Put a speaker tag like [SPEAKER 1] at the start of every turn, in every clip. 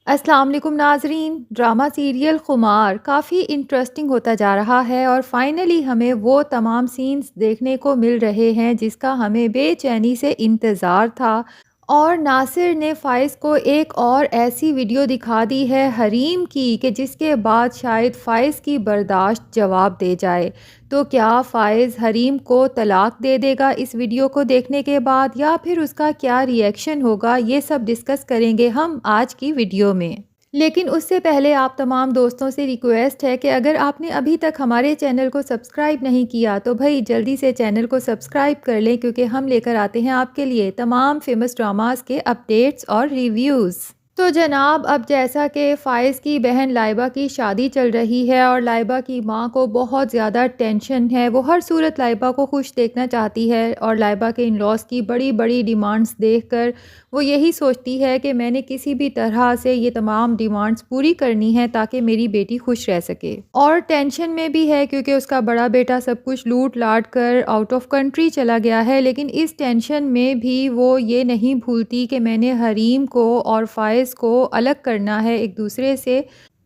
[SPEAKER 1] अस्सलाम वालेकुम नाज़रीन। ड्रामा सीरियल खुमार काफ़ी इंटरेस्टिंग होता जा रहा है और फाइनली हमें वो तमाम सीन्स देखने को मिल रहे हैं जिसका हमें बेचैनी से इंतज़ार था। और नासिर ने फ़ाइज़ को एक और ऐसी वीडियो दिखा दी है हरीम की कि जिसके बाद शायद फ़ाइज़ की बर्दाश्त जवाब दे जाए। तो क्या फ़ाइज़ हरीम को तलाक दे देगा इस वीडियो को देखने के बाद, या फिर उसका क्या रिएक्शन होगा, ये सब डिस्कस करेंगे हम आज की वीडियो में। लेकिन उससे पहले आप तमाम दोस्तों से रिक्वेस्ट है कि अगर आपने अभी तक हमारे चैनल को सब्सक्राइब नहीं किया तो भाई जल्दी से चैनल को सब्सक्राइब कर लें, क्योंकि हम लेकर आते हैं आपके लिए तमाम फेमस ड्रामास के अपडेट्स और रिव्यूज़। तो जनाब, अब जैसा कि फ़ाइज़ की बहन लाइबा की शादी चल रही है और लाइबा की माँ को बहुत ज़्यादा टेंशन है। वो हर सूरत लाइबा को खुश देखना चाहती है और लाइबा के इन-लॉज़ की बड़ी बड़ी डिमांड्स देखकर वो यही सोचती है कि मैंने किसी भी तरह से ये तमाम डिमांड्स पूरी करनी है ताकि मेरी बेटी खुश रह सके। और टेंशन में भी है क्योंकि उसका बड़ा बेटा सब कुछ लूट लाट कर आउट ऑफ कंट्री चला गया है। लेकिन इस टेंशन में भी वो ये नहीं भूलती कि मैंने हरीम को और फ़ाइज़ को अलग करना है एक दूसरे से।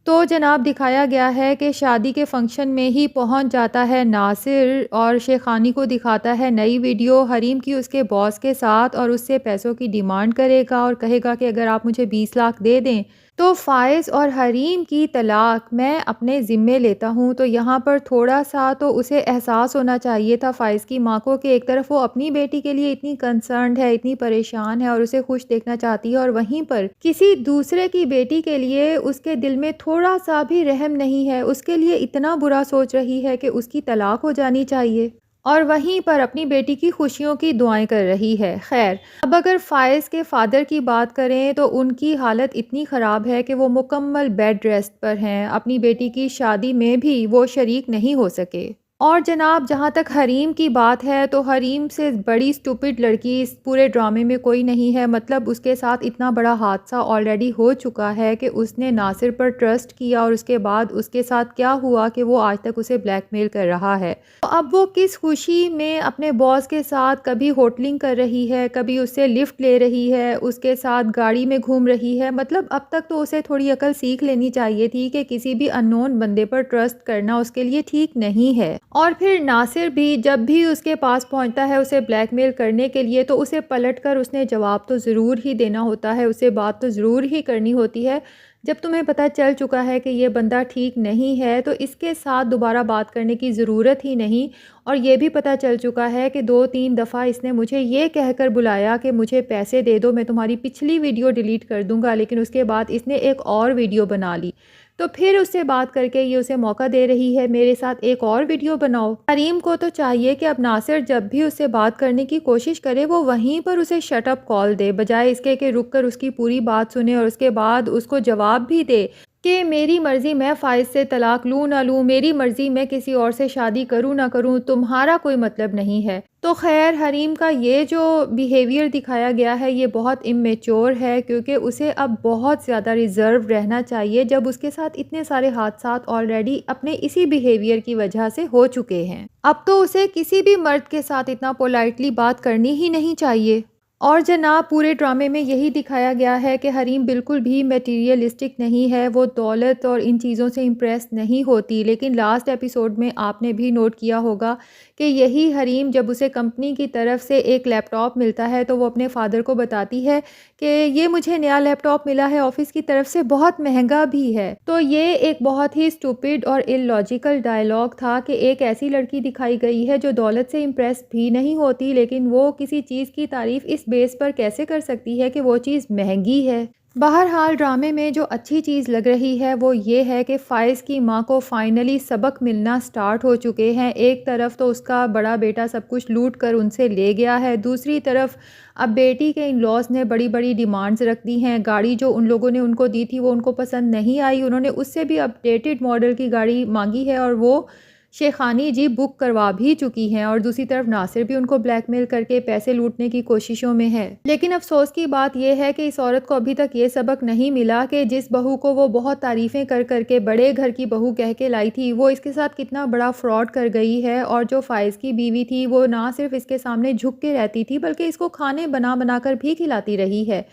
[SPEAKER 1] तो जनाब, दिखाया गया है कि शादी के फंक्शन में ही पहुंच जाता है नासिर और शेखानी को दिखाता है नई वीडियो हरीम की उसके बॉस के साथ, और उससे पैसों की डिमांड करेगा और कहेगा कि अगर आप मुझे 20 लाख दे दें तो फ़ाइज़ और हरीम की तलाक मैं अपने ज़िम्मे लेता हूँ। तो यहाँ पर थोड़ा-सा तो उसे एहसास होना चाहिए था फ़ाइज़ की माँ को कि एक तरफ वो अपनी बेटी के लिए इतनी कंसर्न्ड है, इतनी परेशान है और उसे खुश देखना चाहती है, और वहीं पर किसी दूसरे की बेटी के लिए उसके दिल में थोड़ा-सा भी रहम नहीं है। उसके लिए इतना बुरा सोच रही है कि उसकी तलाक हो जानी चाहिए, और वहीं पर अपनी बेटी की खुशियों की दुआएं कर रही है। खैर, अब अगर फ़ाइज़ के फ़ादर की बात करें तो उनकी हालत इतनी ख़राब है कि वो मुकम्मल बेड रेस्ट पर हैं। अपनी बेटी की शादी में भी वो शरीक नहीं हो सके। और जनाब, जहाँ तक हरीम की बात है तो हरीम से बड़ी स्टूपिड लड़की इस पूरे ड्रामे में कोई नहीं है। मतलब उसके साथ इतना बड़ा हादसा ऑलरेडी हो चुका है कि उसने नासिर पर ट्रस्ट किया और उसके बाद उसके साथ क्या हुआ कि वो आज तक उसे ब्लैकमेल कर रहा है। तो अब वो किस खुशी में अपने बॉस के साथ कभी होटलिंग कर रही है, कभी उससे लिफ्ट ले रही है, उसके साथ गाड़ी में घूम रही है। मतलब अब तक तो उसे थोड़ी अकल सीख लेनी चाहिए थी कि किसी भी अननोन बंदे पर ट्रस्ट करना उसके लिए ठीक नहीं है। और फिर नासिर भी जब भी उसके पास पहुंचता है उसे ब्लैकमेल करने के लिए, तो उसे पलटकर उसने जवाब तो ज़रूर ही देना होता है, उसे बात तो ज़रूर ही करनी होती है। जब तुम्हें पता चल चुका है कि ये बंदा ठीक नहीं है तो इसके साथ दोबारा बात करने की ज़रूरत ही नहीं। और ये भी पता चल चुका है कि 2-3 दफ़ा इसने मुझे ये कहकर बुलाया कि मुझे पैसे दे दो, मैं तुम्हारी पिछली वीडियो डिलीट कर दूंगा, लेकिन उसके बाद इसने एक और वीडियो बना ली। तो फिर उससे बात करके ये उसे मौका दे रही है मेरे साथ एक और वीडियो बनाओ। करीम को तो चाहिए कि अब नासिर जब भी उससे बात करने की कोशिश करे वो वहीं पर उसे शट अप कॉल दे, बजाय इसके कि रुक कर उसकी पूरी बात सुने और उसके बाद उसको जवाब भी दे कि मेरी मर्ज़ी मैं फ़ाइज़ से तलाक लूँ ना लूँ, मेरी मर्ज़ी मैं किसी और से शादी करूँ ना करूँ, तुम्हारा कोई मतलब नहीं है। तो ख़ैर, हरीम का ये जो बिहेवियर दिखाया गया है ये बहुत इमेच्योर है, क्योंकि उसे अब बहुत ज़्यादा रिज़र्व रहना चाहिए जब उसके साथ इतने सारे हादसात ऑलरेडी अपने इसी बिहेवियर की वजह से हो चुके हैं। अब तो उसे किसी भी मर्द के साथ इतना पोलाइटली बात करनी ही नहीं चाहिए। और जनाब, पूरे ड्रामे में यही दिखाया गया है कि हरीम बिल्कुल भी मटेरियलिस्टिक नहीं है, वो दौलत और इन चीज़ों से इम्प्रेस नहीं होती। लेकिन लास्ट एपिसोड में आपने भी नोट किया होगा कि यही हरीम जब उसे कंपनी की तरफ से एक लैपटॉप मिलता है तो वो अपने फादर को बताती है कि ये मुझे नया लैपटॉप मिला है ऑफिस की तरफ से, बहुत महंगा भी है। तो ये एक बहुत ही स्टूपिड और इलॉजिकल डायलॉग था कि एक ऐसी लड़की दिखाई गई है जो दौलत से इम्प्रेस भी नहीं होती, लेकिन वो किसी चीज़ की तारीफ़ इस बेस पर कैसे कर सकती है कि वो चीज़ महंगी है। बहरहाल, ड्रामे में जो अच्छी चीज़ लग रही है वो ये है कि फ़ाइज़ की माँ को फ़ाइनली सबक मिलना स्टार्ट हो चुके हैं। एक तरफ तो उसका बड़ा बेटा सब कुछ लूट कर उनसे ले गया है, दूसरी तरफ अब बेटी के इन-लॉज़ ने बड़ी-बड़ी डिमांड्स रख दी हैं। गाड़ी जो उन लोगों ने उनको दी थी वो उनको पसंद नहीं आई, उन्होंने उससे भी अपडेटेड मॉडल की गाड़ी मांगी है और वो शेखानी जी बुक करवा भी चुकी हैं। और दूसरी तरफ नासिर भी उनको ब्लैकमेल करके पैसे लूटने की कोशिशों में है। लेकिन अफसोस की बात यह है कि इस औरत को अभी तक ये सबक नहीं मिला कि जिस बहू को वो बहुत तारीफ़ें कर करके बड़े घर की बहू कह के लाई थी वो इसके साथ कितना बड़ा फ्रॉड कर गई है। और जो फ़ाइज़ की बीवी थी वो ना सिर्फ इसके सामने झुक के रहती थी बल्कि इसको खाने बना बना कर भी खिलाती रही है।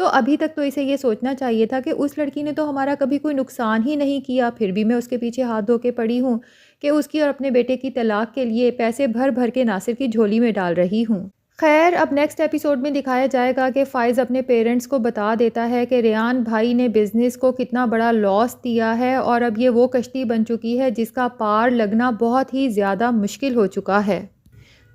[SPEAKER 1] तो अभी तक तो इसे ये सोचना चाहिए था कि उस लड़की ने तो हमारा कभी कोई नुकसान ही नहीं किया, फिर भी मैं उसके पीछे हाथ धो के पड़ी हूँ कि उसकी और अपने बेटे की तलाक के लिए पैसे भर भर के नासिर की झोली में डाल रही हूँ। खैर, अब नेक्स्ट एपिसोड में दिखाया जाएगा कि फ़ाइज़ अपने पेरेंट्स को बता देता है कि रेयान भाई ने बिज़नेस को कितना बड़ा लॉस दिया है और अब ये वो कश्ती बन चुकी है जिसका पार लगना बहुत ही ज़्यादा मुश्किल हो चुका है।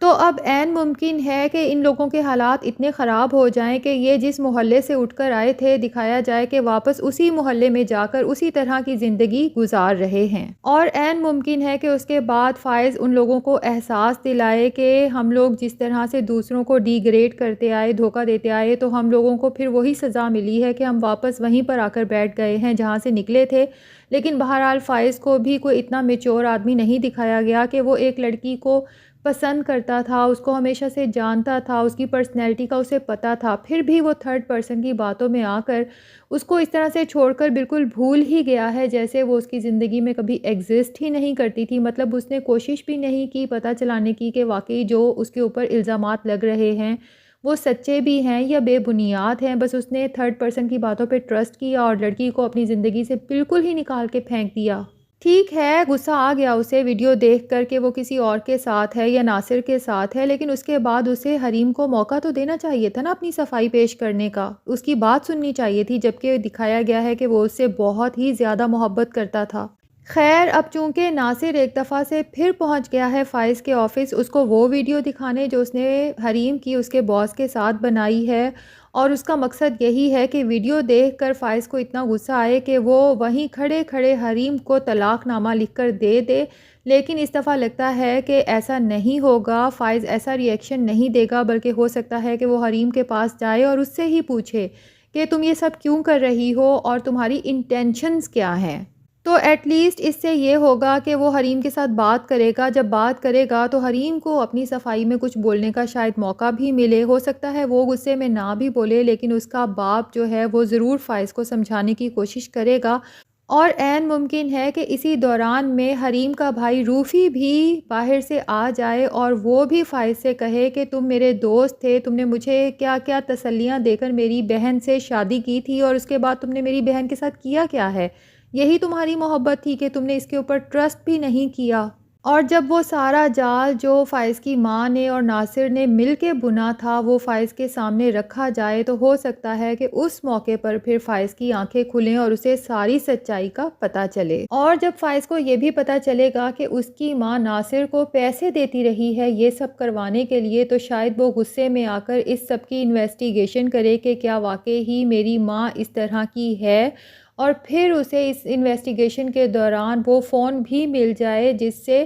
[SPEAKER 1] तो अब ऐन मुमकिन है कि इन लोगों के हालात इतने ख़राब हो जाएं कि ये जिस मोहल्ले से उठकर आए थे, दिखाया जाए कि वापस उसी मोहल्ले में जाकर उसी तरह की ज़िंदगी गुजार रहे हैं। और ऐन मुमकिन है कि उसके बाद फ़ाइज़ उन लोगों को एहसास दिलाए कि हम लोग जिस तरह से दूसरों को डिग्रेड करते आए, धोखा देते आए, तो हम लोगों को फिर वही सज़ा मिली है कि हम वापस वहीं पर आकर बैठ गए हैं जहाँ से निकले थे। लेकिन बहरहाल फ़ाइज़ को भी कोई इतना मैच्योर आदमी नहीं दिखाया गया कि वो एक लड़की को पसंद करता था, उसको हमेशा से जानता था, उसकी पर्सनैलिटी का उसे पता था, फिर भी वो थर्ड पर्सन की बातों में आकर उसको इस तरह से छोड़कर बिल्कुल भूल ही गया है जैसे वो उसकी ज़िंदगी में कभी एग्ज़िस्ट ही नहीं करती थी। मतलब उसने कोशिश भी नहीं की पता चलाने की कि वाक़ई जो उसके ऊपर इल्ज़ामात लग रहे हैं वो सच्चे भी हैं या बेबुनियाद हैं। बस उसने थर्ड पर्सन की बातों पे ट्रस्ट किया और लड़की को अपनी ज़िंदगी से बिल्कुल ही निकाल के फेंक दिया। ठीक है, गुस्सा आ गया उसे वीडियो देख कर के वो किसी और के साथ है या नासिर के साथ है, लेकिन उसके बाद उसे हरीम को मौका तो देना चाहिए था ना अपनी सफाई पेश करने का। उसकी बात सुननी चाहिए थी, जबकि दिखाया गया है कि वो उससे बहुत ही ज़्यादा मोहब्बत करता था। खैर, अब चूँकि नासिर एक दफ़ा से फिर पहुँच गया है फ़ाइज़ के ऑफ़िस उसको वो वीडियो दिखाने जो उसने हरीम की उसके बॉस के साथ बनाई है, और उसका मकसद यही है कि वीडियो देखकर फ़ाइज़ को इतना गुस्सा आए कि वो वहीं खड़े-खड़े हरीम को तलाक़नामा लिखकर दे दे। लेकिन इस दफ़ा लगता है कि ऐसा नहीं होगा, फ़ाइज़ ऐसा रिएक्शन नहीं देगा, बल्कि हो सकता है कि वो हरीम के पास जाए और उससे ही पूछे कि तुम ये सब क्यों कर रही हो और तुम्हारी इंटेंशंस क्या हैं? तो एटलीस्ट इससे ये होगा कि वो हरीम के साथ बात करेगा, जब बात करेगा तो हरीम को अपनी सफाई में कुछ बोलने का शायद मौका भी मिले। हो सकता है वो गुस्से में ना भी बोले, लेकिन उसका बाप जो है वो ज़रूर फ़ाइज़ को समझाने की कोशिश करेगा। और ऐन मुमकिन है कि इसी दौरान में हरीम का भाई रूफ़ी भी बाहर से आ जाए और वो भी फ़ाइज़ से कहे कि तुम मेरे दोस्त थे, तुमने मुझे क्या-क्या तसल्लियाँ देकर मेरी बहन से शादी की थी और उसके बाद तुमने मेरी बहन के साथ किया क्या है? यही तुम्हारी मोहब्बत थी कि तुमने इसके ऊपर ट्रस्ट भी नहीं किया। और जब वो सारा जाल जो फ़ाइज़ की माँ ने और नासिर ने मिल के बुना था वो फ़ाइज़ के सामने रखा जाए, तो हो सकता है कि उस मौके पर फिर फ़ाइज़ की आंखें खुलें और उसे सारी सच्चाई का पता चले। और जब फ़ाइज़ को ये भी पता चलेगा कि उसकी माँ नासिर को पैसे देती रही है ये सब करवाने के लिए, तो शायद वो गुस्से में आकर इस सब की इन्वेस्टिगेशन करे कि क्या वाक़ई ही मेरी माँ इस तरह की है। और फिर उसे इस इन्वेस्टिगेशन के दौरान वो फ़ोन भी मिल जाए जिससे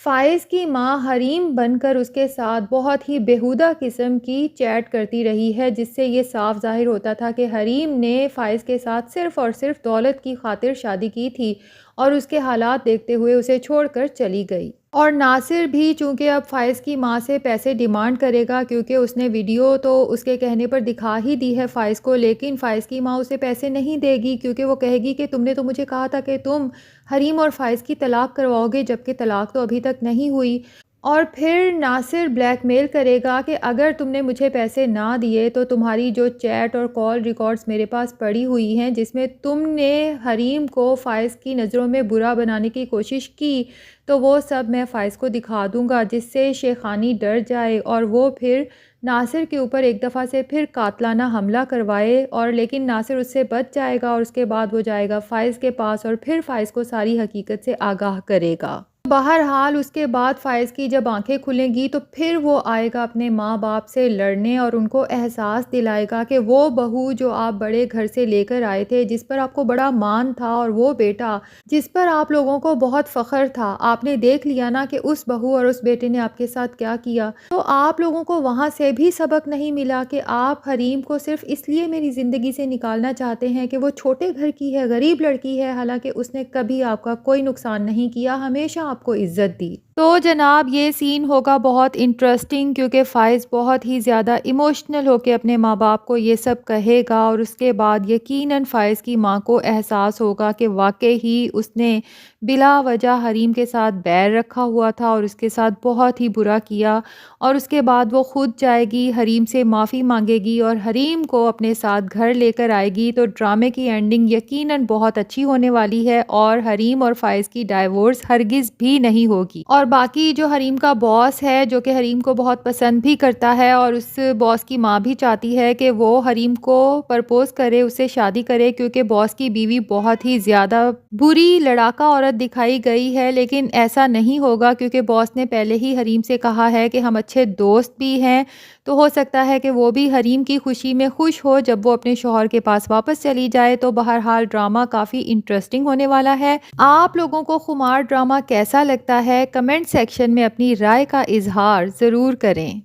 [SPEAKER 1] फ़ाइज़ की माँ हरीम बनकर उसके साथ बहुत ही बेहुदा किस्म की चैट करती रही है, जिससे ये साफ ज़ाहिर होता था कि हरीम ने फ़ाइज़ के साथ सिर्फ़ और सिर्फ़ दौलत की खातिर शादी की थी और उसके हालात देखते हुए उसे छोड़कर चली गई। और नासिर भी चूँकि अब फ़ाइज़ की माँ से पैसे डिमांड करेगा, क्योंकि उसने वीडियो तो उसके कहने पर दिखा ही दी है फ़ाइज़ को, लेकिन फ़ाइज़ की माँ उसे पैसे नहीं देगी, क्योंकि वो कहेगी कि तुमने तो मुझे कहा था कि तुम हरीम और फ़ाइज़ की तलाक करवाओगे, जबकि तलाक तो अभी तक नहीं हुई। और फिर नासिर ब्लैकमेल करेगा कि अगर तुमने मुझे पैसे ना दिए तो तुम्हारी जो चैट और कॉल रिकॉर्ड्स मेरे पास पड़ी हुई हैं जिसमें तुमने हरीम को फ़ाइज़ की नज़रों में बुरा बनाने की कोशिश की, तो वो सब मैं फ़ाइज़ को दिखा दूँगा, जिससे शेखानी डर जाए और वो फिर नासिर के ऊपर एक दफ़ा से फिर कातलाना हमला करवाए। और लेकिन नासिर उससे बच जाएगा और उसके बाद वो जाएगा फ़ाइज़ के पास और फिर फ़ाइज़ को सारी हकीकत से आगाह करेगा। बहरहाल उसके बाद फ़ाइज़ की जब आंखें खुलेंगी तो फिर वो आएगा अपने माँ बाप से लड़ने और उनको एहसास दिलाएगा कि वो बहू जो आप बड़े घर से लेकर आए थे, जिस पर आपको बड़ा मान था, और वो बेटा जिस पर आप लोगों को बहुत फ़ख्र था, आपने देख लिया ना कि उस बहू और उस बेटे ने आपके साथ क्या किया। तो आप लोगों को वहाँ से भी सबक नहीं मिला कि आप हरीम को सिर्फ़ इसलिए मेरी ज़िंदगी से निकालना चाहते हैं कि वो छोटे घर की है, गरीब लड़की है, हालाँकि उसने कभी आपका कोई नुकसान नहीं किया, हमेशा आपको इज़्ज़त दी। तो जनाब ये सीन होगा बहुत इंटरेस्टिंग क्योंकि फ़ाइज़ बहुत ही ज़्यादा इमोशनल होके अपने माँ-बाप को ये सब कहेगा और उसके बाद यकीनन फ़ाइज़ की माँ को एहसास होगा कि वाक़ई ही उसने बिला वजह हरीम के साथ बैर रखा हुआ था और उसके साथ बहुत ही बुरा किया। और उसके बाद वो खुद जाएगी, हरीम से माफ़ी माँगेगी और हरीम को अपने साथ घर लेकर आएगी। तो ड्रामे की एंडिंग यकीनन बहुत अच्छी होने वाली है और हरीम और फ़ाइज़ की डाइवोर्स हरगिज़ भी नहीं होगी। और बाकी जो हरीम का बॉस है, जो कि हरीम को बहुत पसंद भी करता है और उस बॉस की माँ भी चाहती है कि वो हरीम को प्रपोज़ करे, उससे शादी करे क्योंकि बॉस की बीवी बहुत ही ज़्यादा बुरी लड़ाका औरत दिखाई गई है। लेकिन ऐसा नहीं होगा क्योंकि बॉस ने पहले ही हरीम से कहा है कि हम अच्छे दोस्त भी हैं, तो हो सकता है कि वो भी हरीम की खुशी में खुश हो जब वो अपने शौहर के पास वापस चली जाए। तो बहरहाल ड्रामा काफ़ी इंटरेस्टिंग होने वाला है। आप लोगों को खुमार ड्रामा कैसा लगता है? कमेंट सेक्शन में अपनी राय का इज़हार ज़रूर करें।